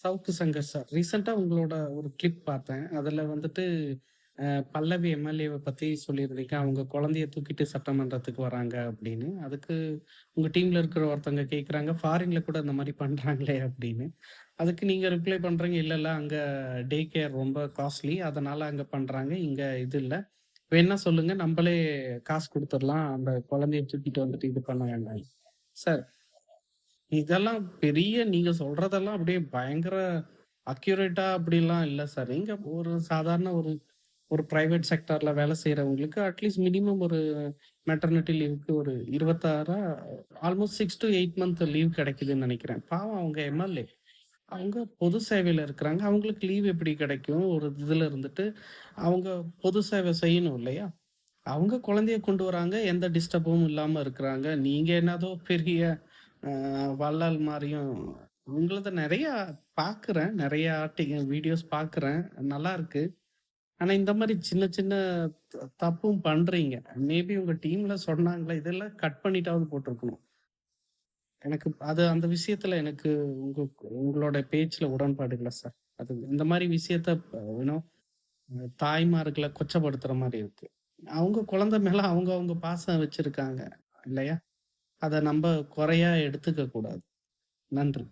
Savukku Shankar sir. ரீசென்ட்டா உங்களோட ஒரு கிளிப் பார்த்தேன். அதுல வந்துட்டு பல்லவி எம்எல்ஏவ பத்தி சொல்லியிருந்தீங்க. அவங்க குழந்தைய தூக்கிட்டு சட்டமன்றத்துக்கு வராங்க அப்படின்னு. அதுக்கு உங்க டீம்ல இருக்கிற ஒருத்தவங்க கேட்குறாங்க, "ஃபாரின்ல கூட இந்த மாரி பண்றாங்களே" அப்படின்னு. அதுக்கு நீங்க ரிப்ளை பண்றீங்க, "இல்ல, இல்ல அங்க டே கேர் ரொம்ப காஸ்ட்லி. அதனால அங்க பண்றாங்க. இங்க இது இல்ல. வேணா சொல்லுங்க, நம்பளே காசு குடுத்துறலாம். அந்த குழந்தைய தூக்கிட்டு வந்துட்டு இது பண்ண வேண்டாம்." சார், இதெல்லாம் பெரிய நீங்க சொல்றதெல்லாம் அப்படியே பயங்கர அக்யூரேட்டா அப்படிலாம் இல்ல சார். எங்க ஒரு சாதாரண ஒரு ஒரு பிரைவேட் செக்டார்ல வேலை செய்றவங்களுக்கு அட்லீஸ்ட் மினிமம் ஒரு மெட்டர்னிட்டி லீவுக்கு ஒரு 26 ஆல்மோஸ்ட் 6 டூ 8 மந்த் லீவ் கிடைக்குதுன்னு நெனைக்கிறேன். பாவம் அவங்க எம்எல்ஏ. அவங்க பொது சேவையில இருக்கிறாங்க. அவங்களுக்கு லீவ் எப்படி கிடைக்கும்? ஒரு இதுல இருந்துட்டு, அவங்க பொது சேவை செய்யணும் இல்லையா? அவங்க குழந்தைய கொண்டு வராங்க. எந்த டிஸ்டர்பும் இல்லாம இருக்கிறாங்க. நீங்க என்னதோ பெரிய அ வள்ளல் மாரியும் உங்களத நெறையா பார்க்குறேன். நெறைய வீடியோஸ் பார்க்குறேன். நல்லாருக்கு. ஆனா இந்த மாரி சின்ன சின்ன தப்பும் பண்றீங்க. மேபி உங்க டீம்ல சொன்னாங்களா, இதெல்லாம் கட் பண்ணிட்டாவது போட்டுருக்கணும். எனக்கு அது அந்த விஷயத்துல எனக்கு உங்க உங்களோட பேச்சுல உடன்பாடு இல்ல சார். அது இந்த மாரி விஷயத்த யூ நோ தாய்மார்கள கொச்சப்படுத்துற மாரி இருக்கு. அவங்க குழந்தை மேல அவங்க அவங்க பாசம் வச்சிருக்காங்க இல்லையா? அத நம்ப குறையா எடுத்துக்க கூடாது. நன்றி.